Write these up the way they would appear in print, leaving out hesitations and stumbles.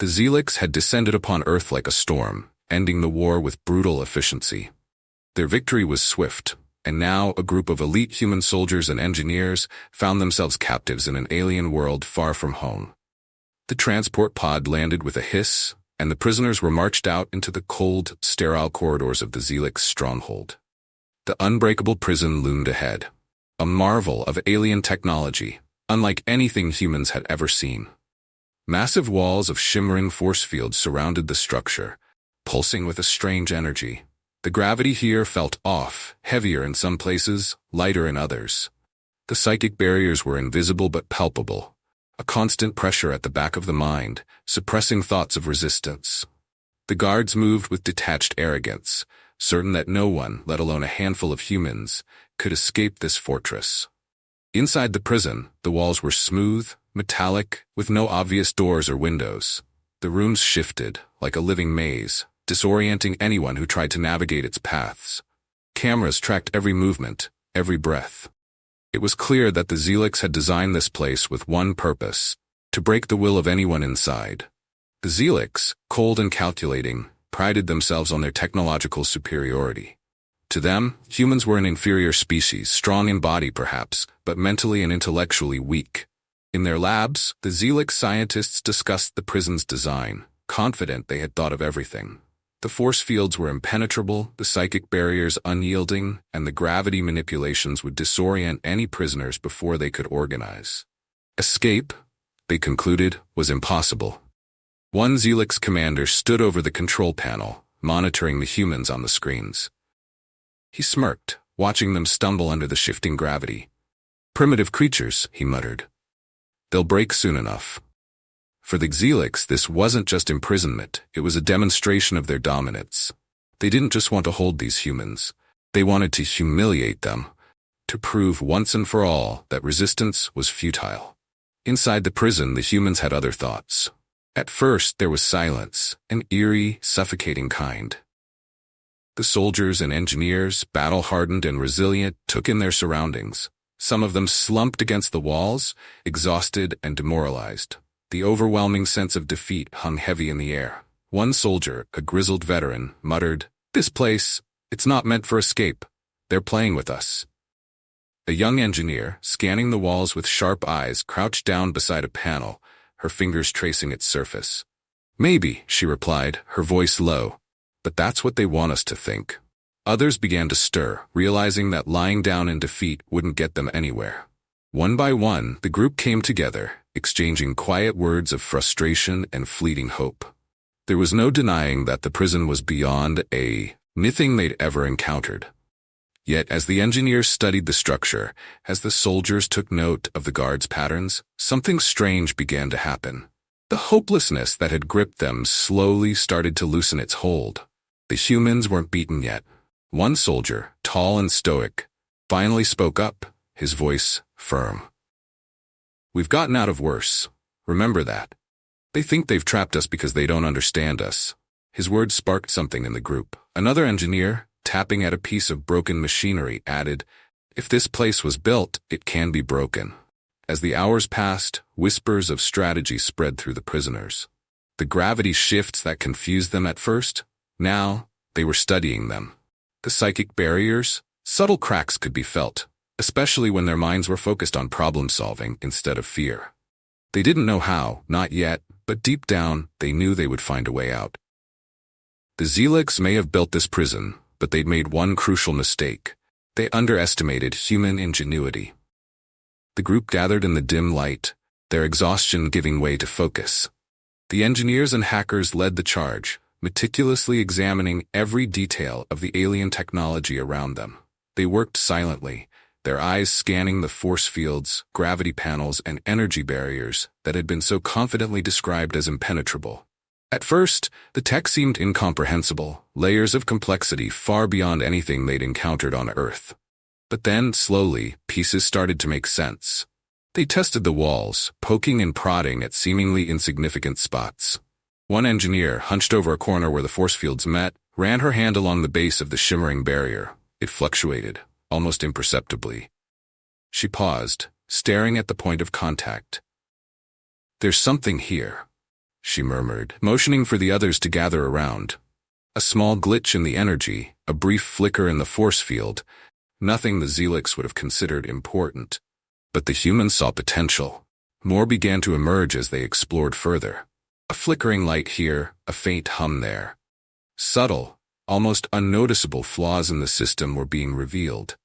The Zelix had descended upon Earth like a storm, ending the war with brutal efficiency. Their victory was swift, and now a group of elite human soldiers and engineers found themselves captives in an alien world far from home. The transport pod landed with a hiss, and the prisoners were marched out into the cold, sterile corridors of the Zelix stronghold. The Unbreakable prison loomed ahead, a marvel of alien technology, unlike anything humans had ever seen. Massive walls of shimmering force fields surrounded the structure, pulsing with a strange energy. The gravity here felt off, heavier in some places, lighter in others. The psychic barriers were invisible but palpable, a constant pressure at the back of the mind, suppressing thoughts of resistance. The guards moved with detached arrogance, certain that no one, let alone a handful of humans, could escape this fortress. Inside the prison, the walls were smooth, metallic, with no obvious doors or windows. The rooms shifted, like a living maze, disorienting anyone who tried to navigate its paths. Cameras tracked every movement, every breath. It was clear that the Zelix had designed this place with one purpose: to break the will of anyone inside. The Zelix, cold and calculating, prided themselves on their technological superiority. To them, humans were an inferior species, strong in body perhaps, but mentally and intellectually weak. In their labs, the Zelix scientists discussed the prison's design, confident they had thought of everything. The force fields were impenetrable, the psychic barriers unyielding, and the gravity manipulations would disorient any prisoners before they could organize. Escape, they concluded, was impossible. One Zelix commander stood over the control panel, monitoring the humans on the screens. He smirked, watching them stumble under the shifting gravity. "Primitive creatures," he muttered. "They'll break soon enough." For the Zelix, this wasn't just imprisonment, it was a demonstration of their dominance. They didn't just want to hold these humans. They wanted to humiliate them, to prove once and for all that resistance was futile. Inside the prison, the humans had other thoughts. At first, there was silence, an eerie, suffocating kind. The soldiers and engineers, battle-hardened and resilient, took in their surroundings. Some of them slumped against the walls, exhausted and demoralized. The overwhelming sense of defeat hung heavy in the air. One soldier, a grizzled veteran, muttered, "This place, it's not meant for escape. They're playing with us." A young engineer, scanning the walls with sharp eyes, crouched down beside a panel, her fingers tracing its surface. "Maybe," she replied, her voice low, "but that's what they want us to think." Others began to stir, realizing that lying down in defeat wouldn't get them anywhere. One by one, the group came together, exchanging quiet words of frustration and fleeting hope. There was no denying that the prison was beyond anything they'd ever encountered. Yet as the engineers studied the structure, as the soldiers took note of the guards' patterns, something strange began to happen. The hopelessness that had gripped them slowly started to loosen its hold. The humans weren't beaten yet. One soldier, tall and stoic, finally spoke up, his voice firm. "We've gotten out of worse. Remember that. They think they've trapped us because they don't understand us." His words sparked something in the group. Another engineer, tapping at a piece of broken machinery, added, "If this place was built, it can be broken." As the hours passed, whispers of strategy spread through the prisoners. The gravity shifts that confused them at first, now they were studying them. The psychic barriers, subtle cracks could be felt, especially when their minds were focused on problem-solving instead of fear. They didn't know how, not yet, but deep down, they knew they would find a way out. The Zelix may have built this prison, but they'd made one crucial mistake. They underestimated human ingenuity. The group gathered in the dim light, their exhaustion giving way to focus. The engineers and hackers led the charge, meticulously examining every detail of the alien technology around them. They worked silently, their eyes scanning the force fields, gravity panels, and energy barriers that had been so confidently described as impenetrable. At first, the tech seemed incomprehensible, layers of complexity far beyond anything they'd encountered on Earth. But then, slowly, pieces started to make sense. They tested the walls, poking and prodding at seemingly insignificant spots. One engineer, hunched over a corner where the force fields met, ran her hand along the base of the shimmering barrier. It fluctuated, almost imperceptibly. She paused, staring at the point of contact. "There's something here," she murmured, motioning for the others to gather around. A small glitch in the energy, a brief flicker in the force field, nothing the Zelix would have considered important. But the humans saw potential. More began to emerge as they explored further. A flickering light here, a faint hum there. Subtle, almost unnoticeable flaws in the system were being revealed.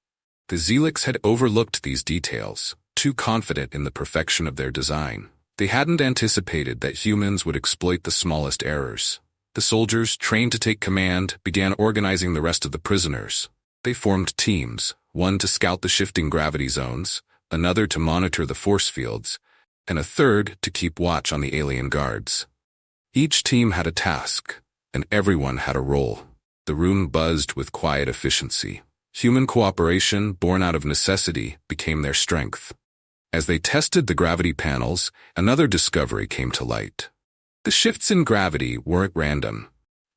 The Zelix had overlooked these details, too confident in the perfection of their design. They hadn't anticipated that humans would exploit the smallest errors. The soldiers, trained to take command, began organizing the rest of the prisoners. They formed teams, one to scout the shifting gravity zones, another to monitor the force fields, and a third to keep watch on the alien guards. Each team had a task, and everyone had a role. The room buzzed with quiet efficiency. Human cooperation, born out of necessity, became their strength. As they tested the gravity panels, another discovery came to light. The shifts in gravity weren't random.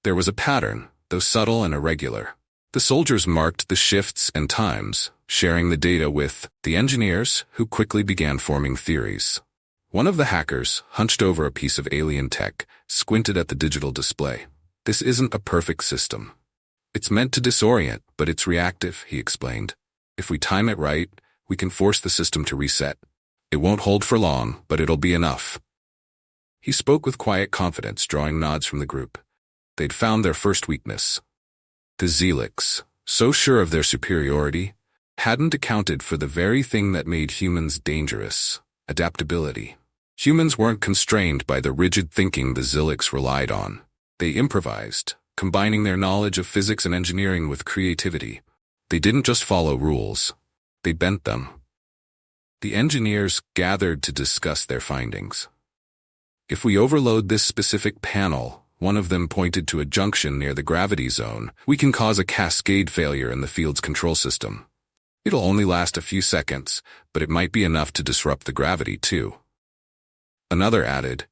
There was a pattern, though subtle and irregular. The soldiers marked the shifts and times, sharing the data with the engineers, who quickly began forming theories. One of the hackers, hunched over a piece of alien tech, squinted at the digital display. "This isn't a perfect system. It's meant to disorient, but it's reactive," he explained. "If we time it right, we can force the system to reset. It won't hold for long, but it'll be enough." He spoke with quiet confidence, drawing nods from the group. They'd found their first weakness. The Zelix, so sure of their superiority, hadn't accounted for the very thing that made humans dangerous: adaptability. Humans weren't constrained by the rigid thinking the Zelix relied on. They improvised, combining their knowledge of physics and engineering with creativity. They didn't just follow rules, they bent them. The engineers gathered to discuss their findings. "If we overload this specific panel," one of them pointed to a junction near the gravity zone, "we can cause a cascade failure in the field's control system. It'll only last a few seconds, but it might be enough to disrupt the gravity too." Another added,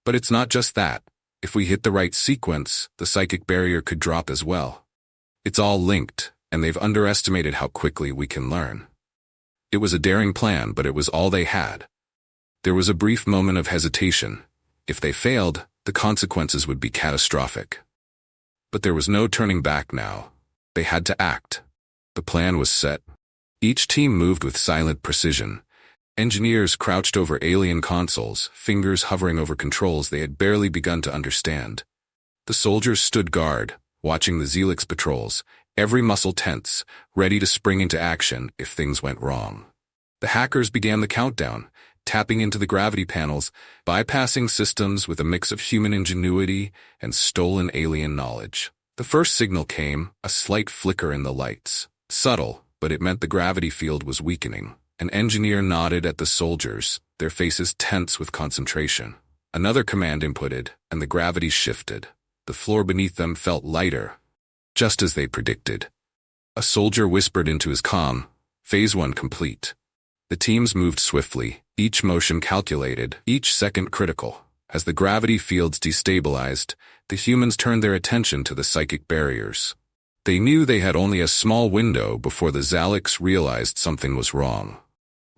"But it's not just that. If we hit the right sequence, the psychic barrier could drop as well. It's all linked, and they've underestimated how quickly we can learn." It was a daring plan, but it was all they had. There was a brief moment of hesitation. If they failed, the consequences would be catastrophic. But there was no turning back now. They had to act. The plan was set. Each team moved with silent precision. Engineers crouched over alien consoles, fingers hovering over controls they had barely begun to understand. The soldiers stood guard, watching the Zelix patrols, every muscle tense, ready to spring into action if things went wrong. The hackers began the countdown, tapping into the gravity panels, bypassing systems with a mix of human ingenuity and stolen alien knowledge. The first signal came, a slight flicker in the lights. Subtle, but it meant the gravity field was weakening. An engineer nodded at the soldiers, their faces tense with concentration. Another command inputted, and the gravity shifted. The floor beneath them felt lighter, just as they predicted. A soldier whispered into his comm, "Phase 1 complete." The teams moved swiftly, each motion calculated, each second critical. As the gravity fields destabilized, the humans turned their attention to the psychic barriers. They knew they had only a small window before the Zelix realized something was wrong.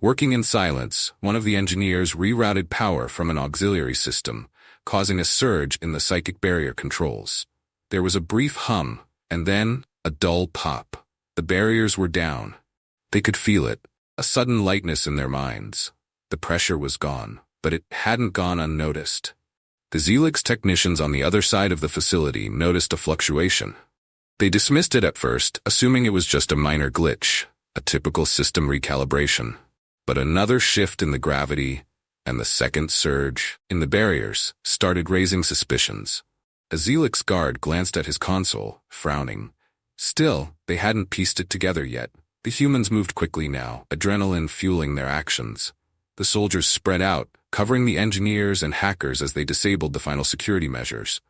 Working in silence, one of the engineers rerouted power from an auxiliary system, causing a surge in the psychic barrier controls. There was a brief hum, and then a dull pop. The barriers were down. They could feel it, a sudden lightness in their minds. The pressure was gone, but it hadn't gone unnoticed. The Zelix technicians on the other side of the facility noticed a fluctuation. They dismissed it at first, assuming it was just a minor glitch, a typical system recalibration. But another shift in the gravity, and the second surge in the barriers, started raising suspicions. A Zelix guard glanced at his console, frowning. Still, they hadn't pieced it together yet. The humans moved quickly now, adrenaline fueling their actions. The soldiers spread out, covering the engineers and hackers as they disabled the final security measures.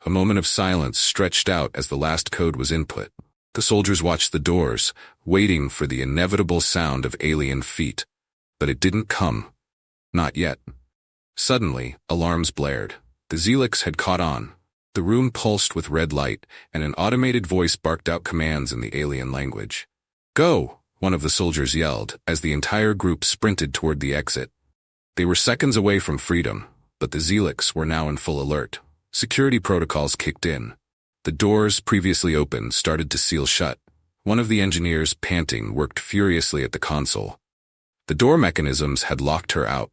A moment of silence stretched out as the last code was input. The soldiers watched the doors, waiting for the inevitable sound of alien feet. But it didn't come. Not yet. Suddenly, alarms blared. The Zelix had caught on. The room pulsed with red light, and an automated voice barked out commands in the alien language. "Go!" one of the soldiers yelled, as the entire group sprinted toward the exit. They were seconds away from freedom, But the Zelix were now in full alert. Security protocols kicked in. The doors, previously open, started to seal shut. One of the engineers, panting, worked furiously at the console. The door mechanisms had locked her out.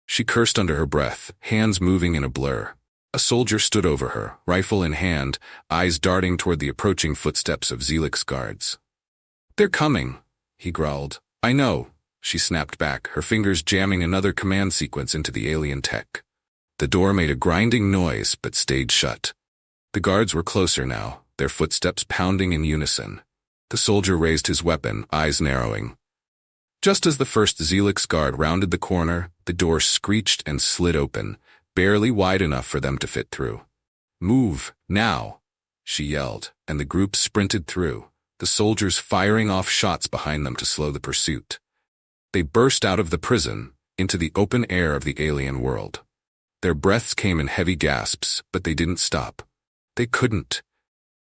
She cursed under her breath, hands moving in a blur. A soldier stood over her, rifle in hand, eyes darting toward the approaching footsteps of Zelix guards. "They're coming," he growled. "I know," she snapped back, her fingers jamming another command sequence into the alien tech. The door made a grinding noise but stayed shut. The guards were closer now, their footsteps pounding in unison. The soldier raised his weapon, eyes narrowing. Just as the first Zelix guard rounded the corner, the door screeched and slid open, barely wide enough for them to fit through. "Move, now," she yelled, and the group sprinted through, the soldiers firing off shots behind them to slow the pursuit. They burst out of the prison, into the open air of the alien world. Their breaths came in heavy gasps, but they didn't stop. They couldn't.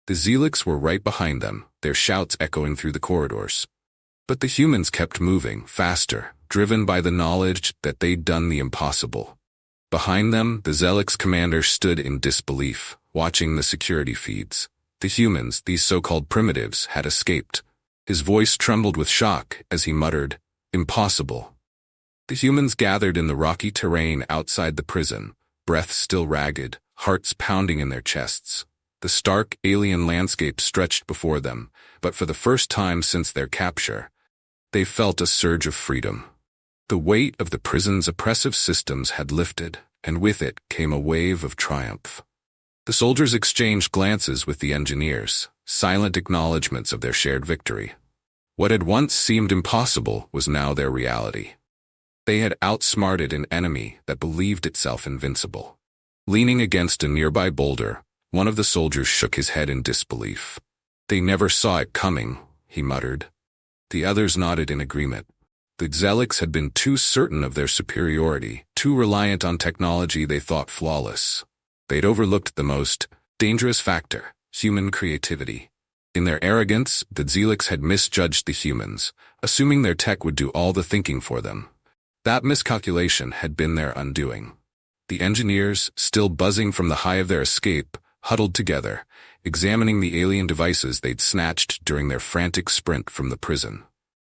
The Zelix were right behind them, their shouts echoing through the corridors. But the humans kept moving, faster, driven by the knowledge that they'd done the impossible. Behind them, the Zelix commander stood in disbelief, watching the security feeds. The humans, these so-called primitives, had escaped. His voice trembled with shock as he muttered, "Impossible." The humans gathered in the rocky terrain outside the prison, breath still ragged, hearts pounding in their chests. The stark, alien landscape stretched before them, but for the first time since their capture, they felt a surge of freedom. The weight of the prison's oppressive systems had lifted, and with it came a wave of triumph. The soldiers exchanged glances with the engineers, silent acknowledgments of their shared victory. What had once seemed impossible was now their reality. They had outsmarted an enemy that believed itself invincible. Leaning against a nearby boulder, one of the soldiers shook his head in disbelief. "They never saw it coming," he muttered. The others nodded in agreement. The Zelix had been too certain of their superiority, too reliant on technology they thought flawless. They'd overlooked the most dangerous factor, human creativity. In their arrogance, the Zelix had misjudged the humans, assuming their tech would do all the thinking for them. That miscalculation had been their undoing. The engineers, still buzzing from the high of their escape, huddled together, examining the alien devices they'd snatched during their frantic sprint from the prison.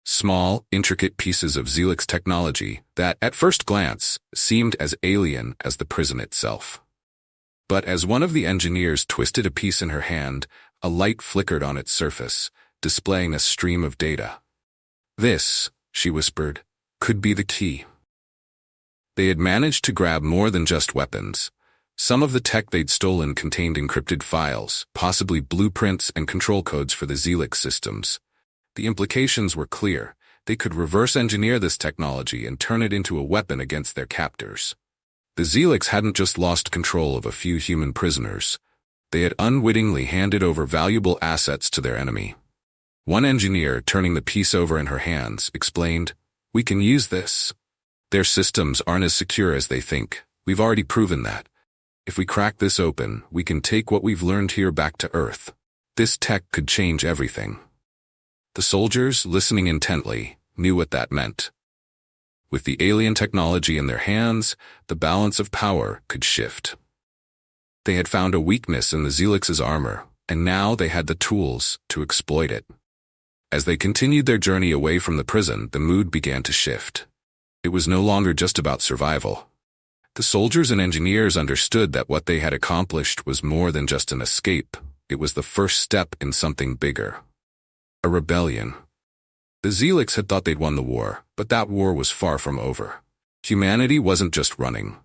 Small, intricate pieces of Zelix technology that, at first glance, seemed as alien as the prison itself. But as one of the engineers twisted a piece in her hand, a light flickered on its surface, displaying a stream of data. "This," she whispered, "could be the key." They had managed to grab more than just weapons. Some of the tech they'd stolen contained encrypted files, possibly blueprints and control codes for the Zelix systems. The implications were clear. They could reverse engineer this technology and turn it into a weapon against their captors. The Zelix hadn't just lost control of a few human prisoners. They had unwittingly handed over valuable assets to their enemy. One engineer, turning the piece over in her hands, explained, "We can use this. Their systems aren't as secure as they think. We've already proven that. If we crack this open, we can take what we've learned here back to Earth. This tech could change everything." The soldiers, listening intently, knew what that meant. With the alien technology in their hands, the balance of power could shift. They had found a weakness in the Zelix's armor, and now they had the tools to exploit it. As they continued their journey away from the prison, the mood began to shift. It was no longer just about survival. The soldiers and engineers understood that what they had accomplished was more than just an escape. It was the first step in something bigger. A rebellion. The Zelix had thought they'd won the war, but that war was far from over. Humanity wasn't just running.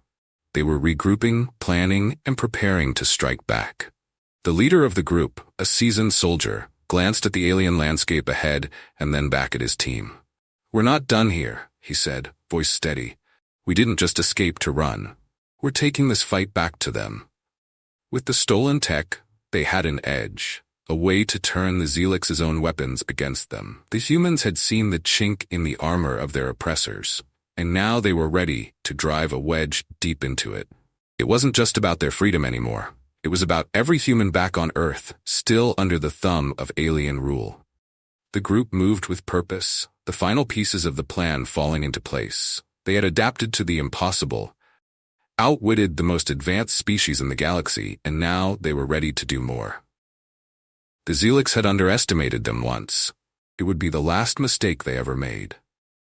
They were regrouping, planning, and preparing to strike back. The leader of the group, a seasoned soldier, glanced at the alien landscape ahead and then back at his team. "We're not done here," he said, voice steady. "We didn't just escape to run. We're taking this fight back to them." With the stolen tech, they had an edge, a way to turn the Zelix's own weapons against them. The humans had seen the chink in the armor of their oppressors, and now they were ready to drive a wedge deep into it. It wasn't just about their freedom anymore. It was about every human back on Earth, still under the thumb of alien rule. The group moved with purpose, the final pieces of the plan falling into place. They had adapted to the impossible, outwitted the most advanced species in the galaxy, and now they were ready to do more. The Zelix had underestimated them once. It would be the last mistake they ever made.